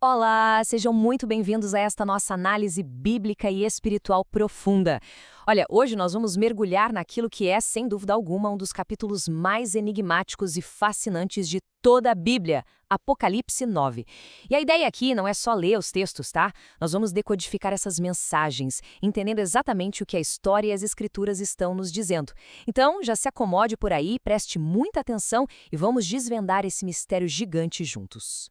Olá, sejam muito bem-vindos a esta nossa análise bíblica e espiritual profunda. Olha, hoje nós vamos mergulhar naquilo que é, sem dúvida alguma, um dos capítulos mais enigmáticos e fascinantes de toda a Bíblia, Apocalipse 9. E a ideia aqui não é só ler os textos, tá? Nós vamos decodificar essas mensagens, entendendo exatamente o que a história e as escrituras estão nos dizendo. Então, já se acomode por aí, preste muita atenção e vamos desvendar esse mistério gigante juntos.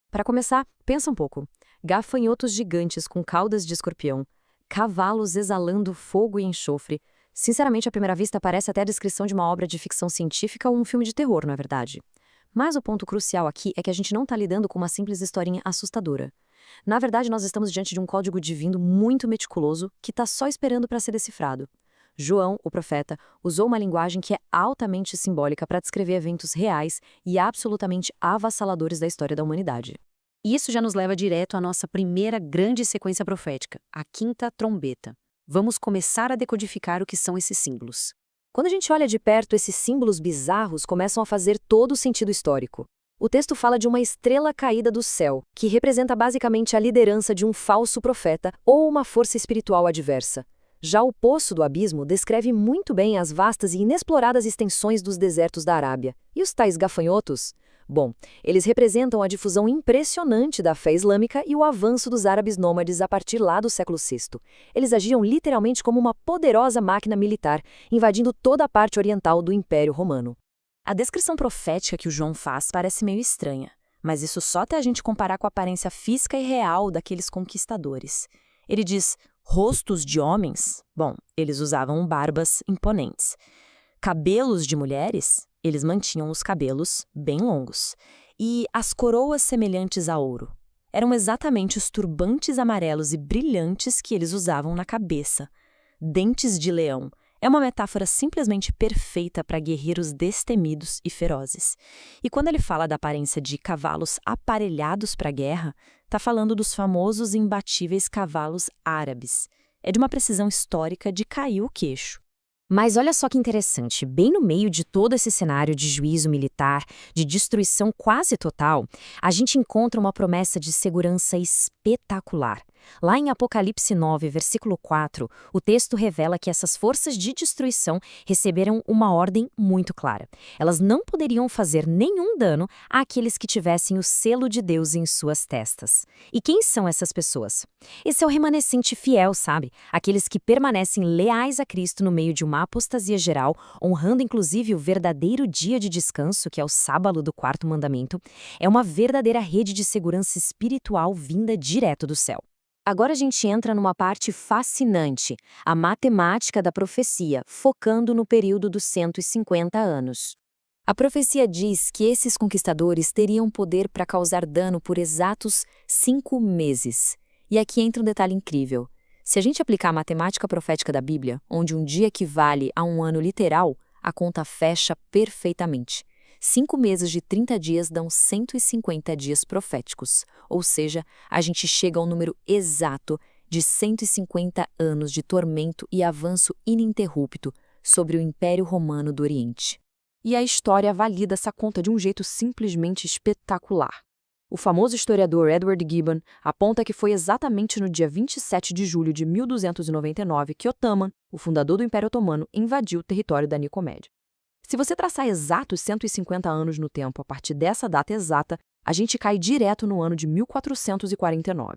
Para começar, pensa um pouco. Gafanhotos gigantes com caudas de escorpião, cavalos exalando fogo e enxofre. Sinceramente, à primeira vista, parece até a descrição de uma obra de ficção científica ou um filme de terror, não é verdade? Mas o ponto crucial aqui é que a gente não está lidando com uma simples historinha assustadora. Na verdade, nós estamos diante de um código divino muito meticuloso que está só esperando para ser decifrado. João, o profeta, usou uma linguagem que é altamente simbólica para descrever eventos reais e absolutamente avassaladores da história da humanidade. E isso já nos leva direto à nossa primeira grande sequência profética, a quinta trombeta. Vamos começar a decodificar o que são esses símbolos. Quando a gente olha de perto, esses símbolos bizarros começam a fazer todo o sentido histórico. O texto fala de uma estrela caída do céu, que representa basicamente a liderança de um falso profeta ou uma força espiritual adversa. Já o Poço do Abismo descreve muito bem as vastas e inexploradas extensões dos desertos da Arábia. E os tais gafanhotos? Bom, eles representam a difusão impressionante da fé islâmica e o avanço dos árabes nômades a partir lá do século VI. Eles agiam literalmente como uma poderosa máquina militar, invadindo toda a parte oriental do Império Romano. A descrição profética que o João faz parece meio estranha, mas isso só até a gente comparar com a aparência física e real daqueles conquistadores. Ele diz: rostos de homens? Bom, eles usavam barbas imponentes. Cabelos de mulheres? Eles mantinham os cabelos bem longos. E as coroas semelhantes a ouro? Eram exatamente os turbantes amarelos e brilhantes que eles usavam na cabeça. Dentes de leão. É uma metáfora simplesmente perfeita para guerreiros destemidos e ferozes. E quando ele fala da aparência de cavalos aparelhados para a guerra, está falando dos famosos e imbatíveis cavalos árabes. É de uma precisão histórica de cair o queixo. Mas olha só que interessante, bem no meio de todo esse cenário de juízo militar, de destruição quase total, a gente encontra uma promessa de segurança espetacular. Lá em Apocalipse 9, versículo 4, o texto revela que essas forças de destruição receberam uma ordem muito clara. Elas não poderiam fazer nenhum dano àqueles que tivessem o selo de Deus em suas testas. E quem são essas pessoas? Esse é o remanescente fiel, sabe? Aqueles que permanecem leais a Cristo no meio de uma apostasia geral, honrando inclusive o verdadeiro dia de descanso, que é o sábado do quarto mandamento. É uma verdadeira rede de segurança espiritual vinda direto do céu. Agora a gente entra numa parte fascinante, a matemática da profecia, focando no período dos 150 anos. A profecia diz que esses conquistadores teriam poder para causar dano por exatos 5 meses. E aqui entra um detalhe incrível. Se a gente aplicar a matemática profética da Bíblia, onde um dia equivale a um ano literal, a conta fecha perfeitamente. 5 meses de 30 dias dão 150 dias proféticos, ou seja, a gente chega ao número exato de 150 anos de tormento e avanço ininterrupto sobre o Império Romano do Oriente. E a história valida essa conta de um jeito simplesmente espetacular. O famoso historiador Edward Gibbon aponta que foi exatamente no dia 27 de julho de 1299 que Othman, o fundador do Império Otomano, invadiu o território da Nicomédia. Se você traçar exatos 150 anos no tempo a partir dessa data exata, a gente cai direto no ano de 1449.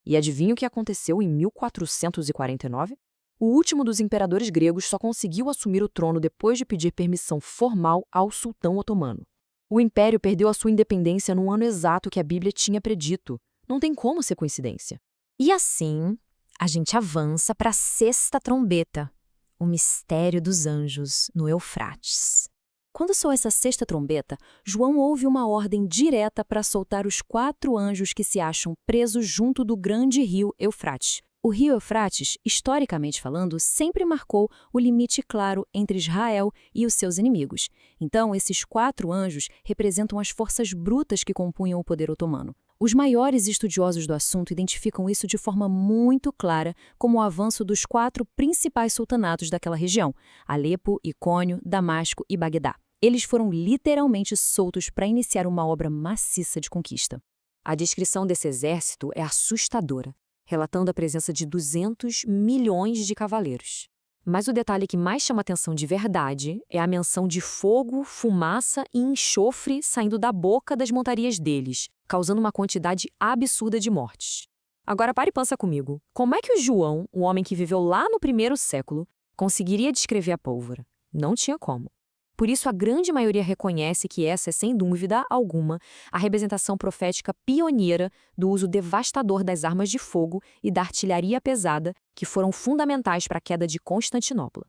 E adivinha o que aconteceu em 1449? O último dos imperadores gregos só conseguiu assumir o trono depois de pedir permissão formal ao sultão otomano. O império perdeu a sua independência no ano exato que a Bíblia tinha predito. Não tem como ser coincidência. E assim, a gente avança para a sexta trombeta. O mistério dos anjos no Eufrates. Quando soa essa sexta trombeta, João ouve uma ordem direta para soltar os 4 anjos que se acham presos junto do grande rio Eufrates. O rio Eufrates, historicamente falando, sempre marcou o limite claro entre Israel e os seus inimigos. Então, esses 4 anjos representam as forças brutas que compunham o poder otomano. Os maiores estudiosos do assunto identificam isso de forma muito clara como o avanço dos 4 principais sultanatos daquela região, Alepo, Icônio, Damasco e Bagdá. Eles foram literalmente soltos para iniciar uma obra maciça de conquista. A descrição desse exército é assustadora, relatando a presença de 200 milhões de cavaleiros. Mas o detalhe que mais chama atenção de verdade é a menção de fogo, fumaça e enxofre saindo da boca das montarias deles, causando uma quantidade absurda de mortes. Agora pare e pensa comigo, como é que o João, o homem que viveu lá no 1º século, conseguiria descrever a pólvora? Não tinha como. Por isso, a grande maioria reconhece que essa é, sem dúvida alguma, a representação profética pioneira do uso devastador das armas de fogo e da artilharia pesada que foram fundamentais para a queda de Constantinopla.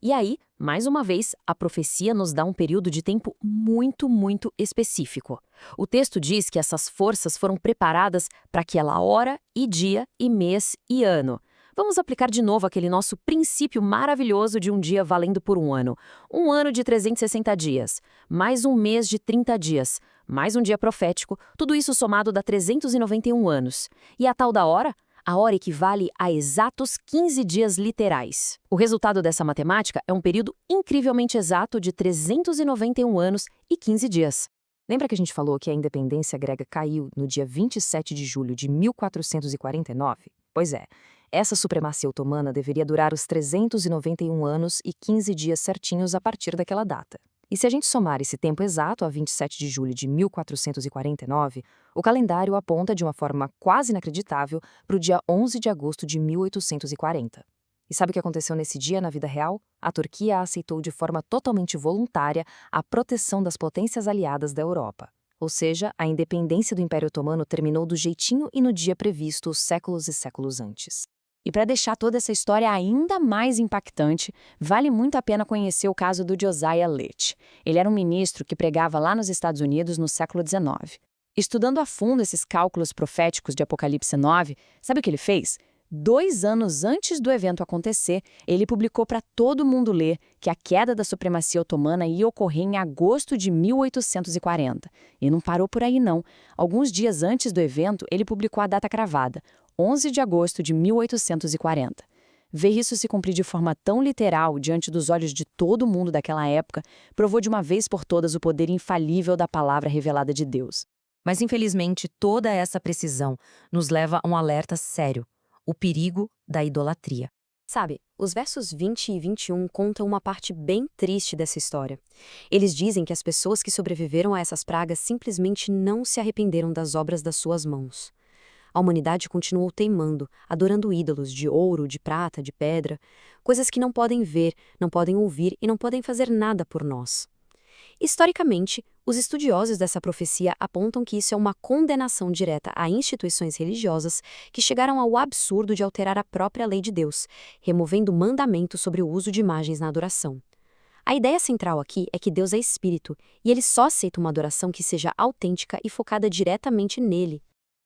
E aí, mais uma vez, a profecia nos dá um período de tempo muito específico. O texto diz que essas forças foram preparadas para aquela hora e dia e mês e ano. Vamos aplicar de novo aquele nosso princípio maravilhoso de um dia valendo por um ano. Um ano de 360 dias, mais um mês de 30 dias, mais um dia profético, tudo isso somado dá 391 anos. E a tal da hora? A hora equivale a exatos 15 dias literais. O resultado dessa matemática é um período incrivelmente exato de 391 anos e 15 dias. Lembra que a gente falou que a independência grega caiu no dia 27 de julho de 1449? Pois é. Essa supremacia otomana deveria durar os 391 anos e 15 dias certinhos a partir daquela data. E se a gente somar esse tempo exato a 27 de julho de 1449, o calendário aponta de uma forma quase inacreditável para o dia 11 de agosto de 1840. E sabe o que aconteceu nesse dia na vida real? A Turquia aceitou de forma totalmente voluntária a proteção das potências aliadas da Europa. Ou seja, a independência do Império Otomano terminou do jeitinho e no dia previsto séculos e séculos antes. E para deixar toda essa história ainda mais impactante, vale muito a pena conhecer o caso do Josiah Litch. Ele era um ministro que pregava lá nos Estados Unidos no século XIX. Estudando a fundo esses cálculos proféticos de Apocalipse 9, sabe o que ele fez? 2 anos antes do evento acontecer, ele publicou para todo mundo ler que a queda da supremacia otomana ia ocorrer em agosto de 1840. E não parou por aí, não. Alguns dias antes do evento, ele publicou a data cravada, 11 de agosto de 1840. Ver isso se cumprir de forma tão literal diante dos olhos de todo mundo daquela época provou de uma vez por todas o poder infalível da palavra revelada de Deus. Mas, infelizmente, toda essa precisão nos leva a um alerta sério: o perigo da idolatria. Sabe, os versos 20 e 21 contam uma parte bem triste dessa história. Eles dizem que as pessoas que sobreviveram a essas pragas simplesmente não se arrependeram das obras das suas mãos. A humanidade continuou teimando, adorando ídolos de ouro, de prata, de pedra, coisas que não podem ver, não podem ouvir e não podem fazer nada por nós. Historicamente, os estudiosos dessa profecia apontam que isso é uma condenação direta a instituições religiosas que chegaram ao absurdo de alterar a própria lei de Deus, removendo o mandamento sobre o uso de imagens na adoração. A ideia central aqui é que Deus é espírito e ele só aceita uma adoração que seja autêntica e focada diretamente nele.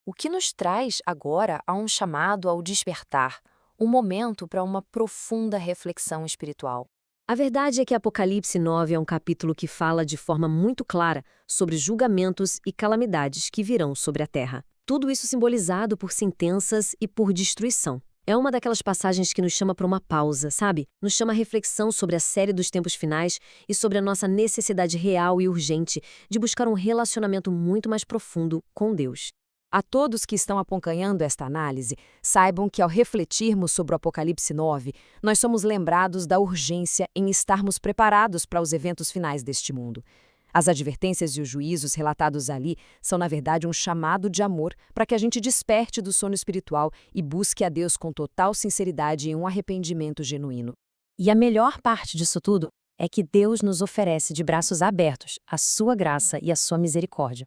O que nos traz agora a um chamado ao despertar, um momento para uma profunda reflexão espiritual. A verdade é que Apocalipse 9 é um capítulo que fala de forma muito clara sobre julgamentos e calamidades que virão sobre a terra. Tudo isso simbolizado por sentenças e por destruição. É uma daquelas passagens que nos chama para uma pausa, sabe? Nos chama a reflexão sobre a série dos tempos finais e sobre a nossa necessidade real e urgente de buscar um relacionamento muito mais profundo com Deus. A todos que estão acompanhando esta análise, saibam que ao refletirmos sobre o Apocalipse 9, nós somos lembrados da urgência em estarmos preparados para os eventos finais deste mundo. As advertências e os juízos relatados ali são, na verdade, um chamado de amor para que a gente desperte do sono espiritual e busque a Deus com total sinceridade e um arrependimento genuíno. E a melhor parte disso tudo é que Deus nos oferece de braços abertos a sua graça e a sua misericórdia.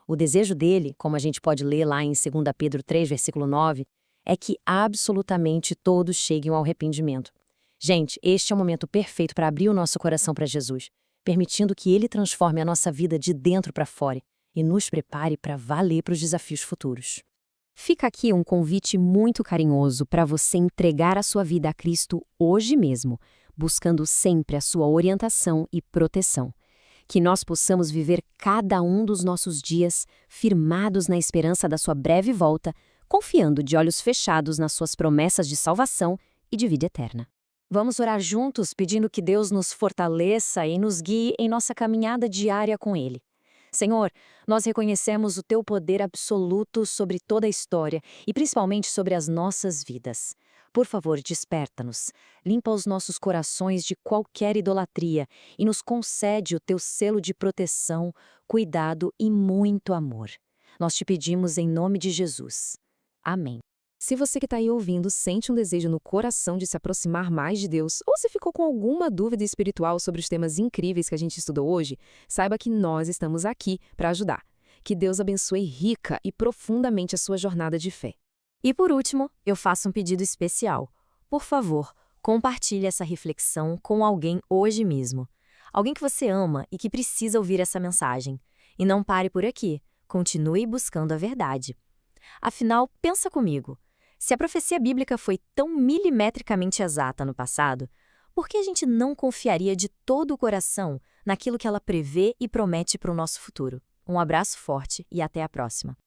O desejo dele, como a gente pode ler lá em 2 Pedro 3, versículo 9, é que absolutamente todos cheguem ao arrependimento. Gente, este é o momento perfeito para abrir o nosso coração para Jesus, permitindo que ele transforme a nossa vida de dentro para fora e nos prepare para valer para os desafios futuros. Fica aqui um convite muito carinhoso para você entregar a sua vida a Cristo hoje mesmo, buscando sempre a sua orientação e proteção. Que nós possamos viver cada um dos nossos dias firmados na esperança da sua breve volta, confiando de olhos fechados nas suas promessas de salvação e de vida eterna. Vamos orar juntos pedindo que Deus nos fortaleça e nos guie em nossa caminhada diária com Ele. Senhor, nós reconhecemos o teu poder absoluto sobre toda a história e principalmente sobre as nossas vidas. Por favor, desperta-nos, limpa os nossos corações de qualquer idolatria e nos concede o teu selo de proteção, cuidado e muito amor. Nós te pedimos em nome de Jesus. Amém. Se você que está aí ouvindo sente um desejo no coração de se aproximar mais de Deus, ou se ficou com alguma dúvida espiritual sobre os temas incríveis que a gente estudou hoje, saiba que nós estamos aqui para ajudar. Que Deus abençoe rica e profundamente a sua jornada de fé. E por último, eu faço um pedido especial. Por favor, compartilhe essa reflexão com alguém hoje mesmo. Alguém que você ama e que precisa ouvir essa mensagem. E não pare por aqui. Continue buscando a verdade. Afinal, pensa comigo. Se a profecia bíblica foi tão milimetricamente exata no passado, por que a gente não confiaria de todo o coração naquilo que ela prevê e promete para o nosso futuro? Um abraço forte e até a próxima.